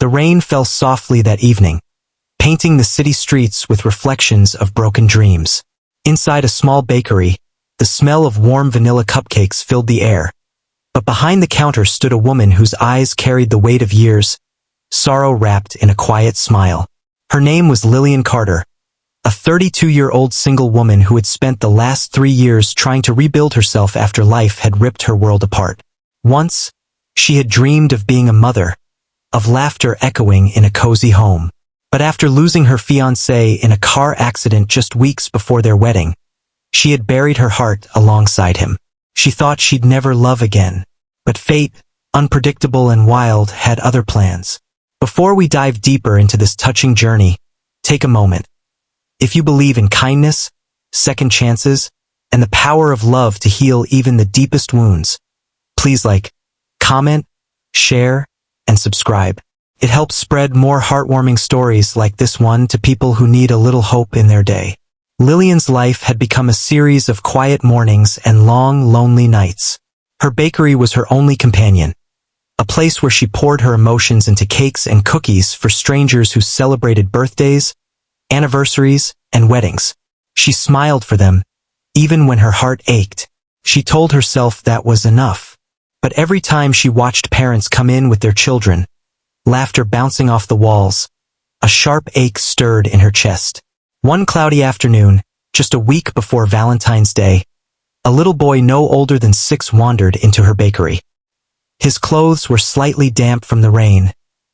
The rain fell softly that evening, painting the city streets with reflections of broken dreams. Inside a small bakery, the smell of warm vanilla cupcakes filled the air. But behind the counter stood a woman whose eyes carried the weight of years, sorrow wrapped in a quiet smile. Her name was Lillian Carter, a 32-year-old single woman who had spent the last 3 years trying to rebuild herself after life had ripped her world apart. Once, she had dreamed of being a mother, of laughter echoing in a cozy home. But after losing her fiancé in a car accident just weeks before their wedding, she had buried her heart alongside him. She thought she'd never love again. But fate, unpredictable and wild, had other plans. Before we dive deeper into this touching journey, take a moment. If you believe in kindness, second chances, and the power of love to heal even the deepest wounds, please like, comment, share, and subscribe. It helps spread more heartwarming stories like this one to people who need a little hope in their day. Lillian's life had become a series of quiet mornings and long, lonely nights. Her bakery was her only companion, a place where she poured her emotions into cakes and cookies for strangers who celebrated birthdays, anniversaries, and weddings. She smiled for them, even when her heart ached. She told herself that was enough. But every time she watched parents come in with their children, laughter bouncing off the walls, a sharp ache stirred in her chest. One cloudy afternoon, just a week before Valentine's Day, a little boy no older than 6 wandered into her bakery. His clothes were slightly damp from the rain,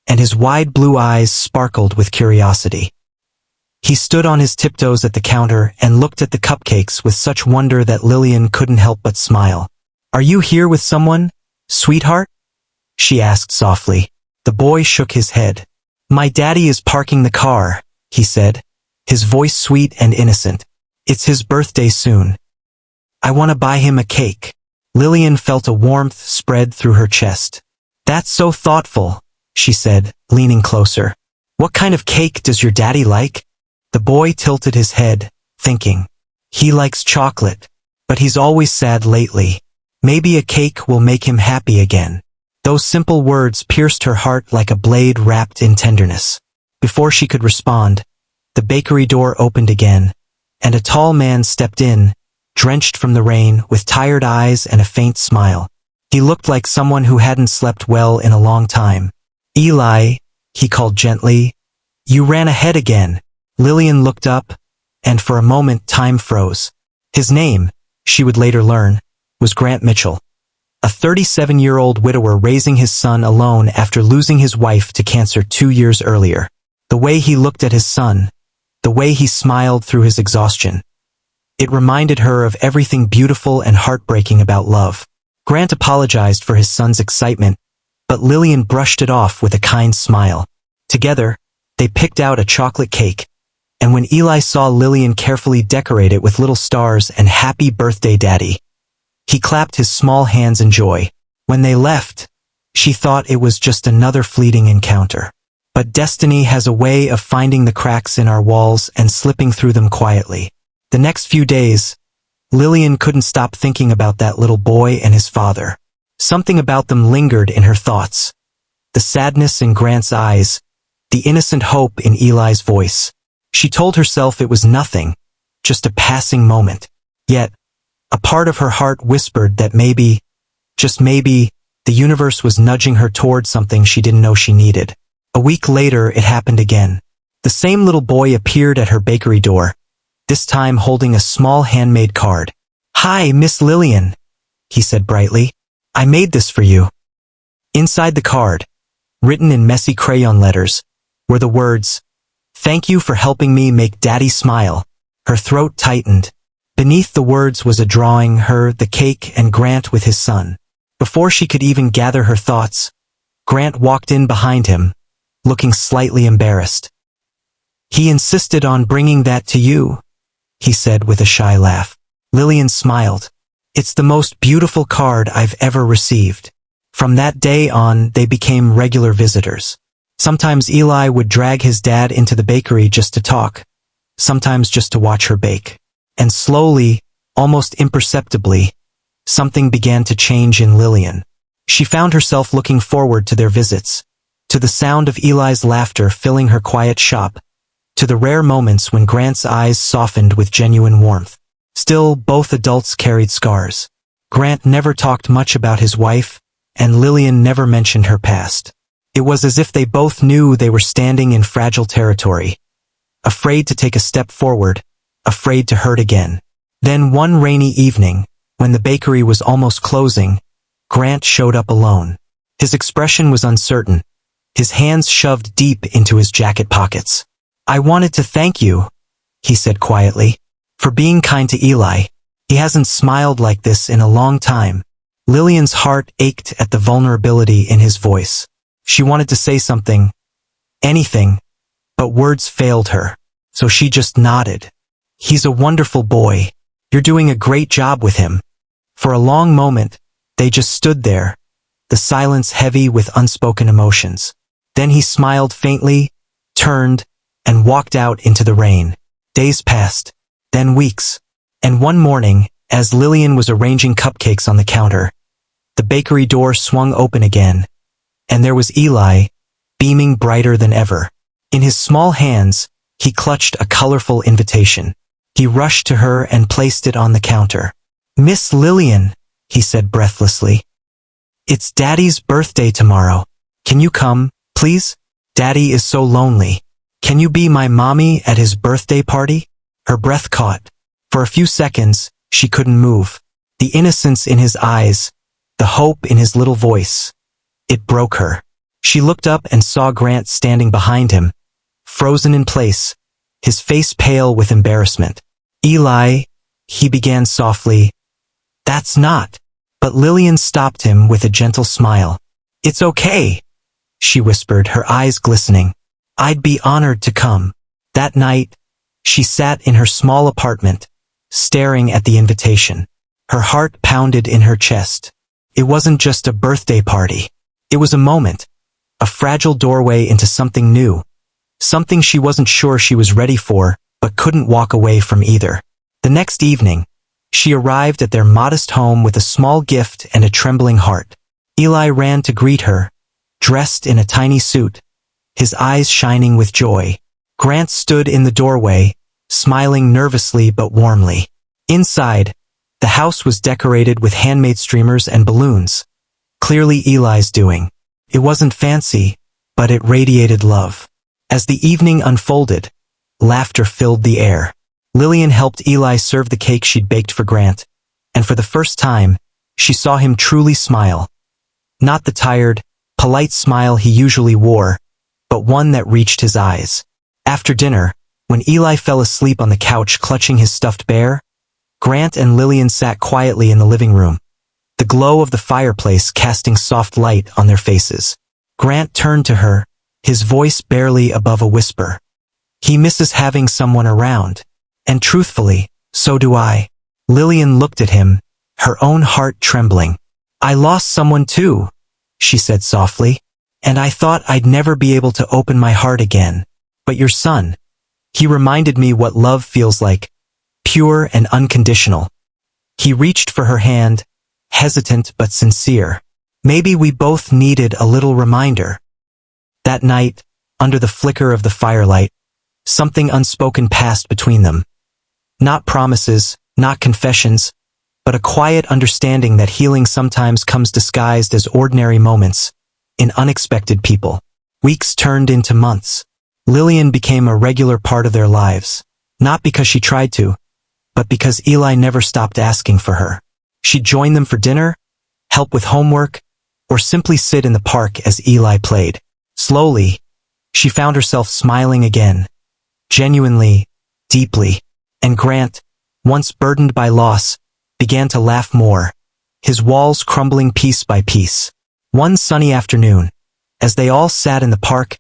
and his wide blue eyes sparkled with curiosity. He stood on his tiptoes at the counter and looked at the cupcakes with such wonder that Lillian couldn't help but smile. "Are you here with someone, sweetheart?" she asked softly. The boy shook his head. "My daddy is parking the car," he said, his voice sweet and innocent. "It's his birthday soon. I want to buy him a cake." Lillian felt a warmth spread through her chest. "That's so thoughtful," she said, leaning closer. "What kind of cake does your daddy like?" The boy tilted his head, thinking. "He likes chocolate, but he's always sad lately. Maybe a cake will make him happy again." Those simple words pierced her heart like a blade wrapped in tenderness. Before she could respond, the bakery door opened again, and a tall man stepped in, drenched from the rain, with tired eyes and a faint smile. He looked like someone who hadn't slept well in a long time. "Eli," he called gently, "you ran ahead again." Lillian looked up, and for a moment time froze. His name, she would later learn, was Grant Mitchell, a 37-year-old widower raising his son alone after losing his wife to cancer 2 years earlier. The way he looked at his son, the way he smiled through his exhaustion, it reminded her of everything beautiful and heartbreaking about love. Grant apologized for his son's excitement, but Lillian brushed it off with a kind smile. Together, they picked out a chocolate cake, and when Eli saw Lillian carefully decorate it with little stars and "Happy Birthday, Daddy," he clapped his small hands in joy. When they left, she thought it was just another fleeting encounter. But destiny has a way of finding the cracks in our walls and slipping through them quietly. The next few days, Lillian couldn't stop thinking about that little boy and his father. Something about them lingered in her thoughts. The sadness in Grant's eyes, the innocent hope in Eli's voice. She told herself it was nothing, just a passing moment. Yet, a part of her heart whispered that maybe, just maybe, the universe was nudging her toward something she didn't know she needed. A week later, it happened again. The same little boy appeared at her bakery door, this time holding a small handmade card. "Hi, Miss Lillian," he said brightly. "I made this for you." Inside the card, written in messy crayon letters, were the words, "Thank you for helping me make Daddy smile." Her throat tightened. Beneath the words was a drawing, her, the cake, and Grant with his son. Before she could even gather her thoughts, Grant walked in behind him, looking slightly embarrassed. "He insisted on bringing that to you," he said with a shy laugh. Lillian smiled. "It's the most beautiful card I've ever received." From that day on, they became regular visitors. Sometimes Eli would drag his dad into the bakery just to talk, sometimes just to watch her bake. And slowly, almost imperceptibly, something began to change in Lillian. She found herself looking forward to their visits, to the sound of Eli's laughter filling her quiet shop, to the rare moments when Grant's eyes softened with genuine warmth. Still, both adults carried scars. Grant never talked much about his wife, and Lillian never mentioned her past. It was as if they both knew they were standing in fragile territory, afraid to take a step forward, afraid to hurt again. Then one rainy evening, when the bakery was almost closing, Grant showed up alone. His expression was uncertain, his hands shoved deep into his jacket pockets. "I wanted to thank you," he said quietly, "for being kind to Eli. He hasn't smiled like this in a long time." Lillian's heart ached at the vulnerability in his voice. She wanted to say something, anything, but words failed her, so she just nodded. "He's a wonderful boy. You're doing a great job with him." For a long moment, they just stood there, the silence heavy with unspoken emotions. Then he smiled faintly, turned, and walked out into the rain. Days passed, then weeks, and one morning, as Lillian was arranging cupcakes on the counter, the bakery door swung open again, and there was Eli, beaming brighter than ever. In his small hands, he clutched a colorful invitation. He rushed to her and placed it on the counter. "Miss Lillian," he said breathlessly, "it's Daddy's birthday tomorrow. Can you come, please? Daddy is so lonely. Can you be my mommy at his birthday party?" Her breath caught. For a few seconds, she couldn't move. The innocence in his eyes, the hope in his little voice. It broke her. She looked up and saw Grant standing behind him, frozen in place, his face pale with embarrassment. "Eli," he began softly. "That's not." But Lillian stopped him with a gentle smile. "It's okay," she whispered, her eyes glistening. "I'd be honored to come." That night, she sat in her small apartment, staring at the invitation. Her heart pounded in her chest. It wasn't just a birthday party. It was a moment, a fragile doorway into something new, something she wasn't sure she was ready for, but couldn't walk away from either. The next evening, she arrived at their modest home with a small gift and a trembling heart. Eli ran to greet her, dressed in a tiny suit, his eyes shining with joy. Grant stood in the doorway, smiling nervously but warmly. Inside, the house was decorated with handmade streamers and balloons. Clearly Eli's doing. It wasn't fancy, but it radiated love. As the evening unfolded, laughter filled the air. Lillian helped Eli serve the cake she'd baked for Grant, and for the first time, she saw him truly smile. Not the tired, polite smile he usually wore, but one that reached his eyes. After dinner, when Eli fell asleep on the couch clutching his stuffed bear, Grant and Lillian sat quietly in the living room, the glow of the fireplace casting soft light on their faces. Grant turned to her, his voice barely above a whisper. "He misses having someone around. And truthfully, so do I." Lillian looked at him, her own heart trembling. "I lost someone too," she said softly, "and I thought I'd never be able to open my heart again. But your son, he reminded me what love feels like, pure and unconditional." He reached for her hand, hesitant but sincere. Maybe we both needed a little reminder. That night, under the flicker of the firelight, something unspoken passed between them. Not promises, not confessions, but a quiet understanding that healing sometimes comes disguised as ordinary moments, in unexpected people. Weeks turned into months. Lillian became a regular part of their lives, not because she tried to, but because Eli never stopped asking for her. She'd join them for dinner, help with homework, or simply sit in the park as Eli played. Slowly, she found herself smiling again, genuinely, deeply, and Grant, once burdened by loss, began to laugh more, his walls crumbling piece by piece. One sunny afternoon, as they all sat in the park,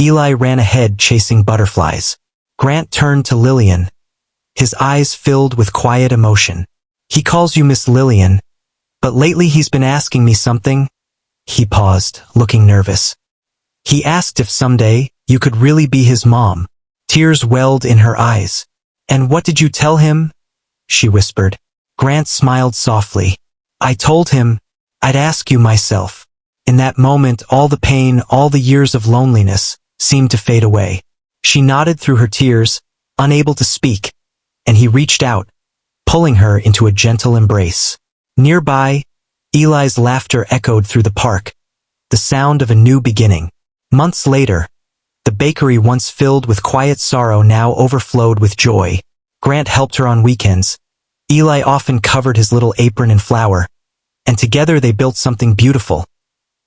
Eli ran ahead chasing butterflies. Grant turned to Lillian, his eyes filled with quiet emotion. "He calls you Miss Lillian, but lately he's been asking me something." He paused, looking nervous. "He asked if someday you could really be his mom." Tears welled in her eyes. "And what did you tell him?" she whispered. Grant smiled softly. "I told him I'd ask you myself." In that moment, all the pain, all the years of loneliness seemed to fade away. She nodded through her tears, unable to speak, and he reached out, pulling her into a gentle embrace. Nearby, Eli's laughter echoed through the park, the sound of a new beginning. Months later, the bakery once filled with quiet sorrow now overflowed with joy. Grant helped her on weekends. Eli often covered his little apron in flour, and together they built something beautiful.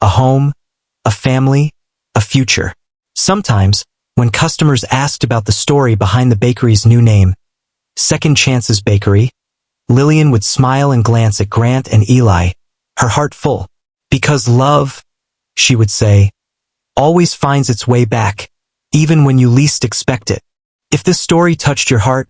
A home, a family, a future. Sometimes, when customers asked about the story behind the bakery's new name, Second Chances Bakery, Lillian would smile and glance at Grant and Eli, her heart full. Because love, she would say, always finds its way back, even when you least expect it. If this story touched your heart,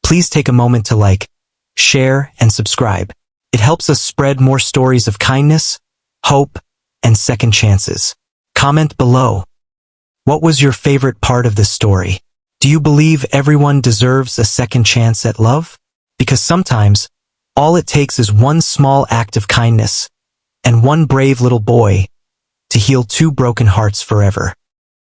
please take a moment to like, share, and subscribe. It helps us spread more stories of kindness, hope, and second chances. Comment below. What was your favorite part of this story? Do you believe everyone deserves a second chance at love? Because sometimes, all it takes is one small act of kindness, and one brave little boy, to heal two broken hearts forever.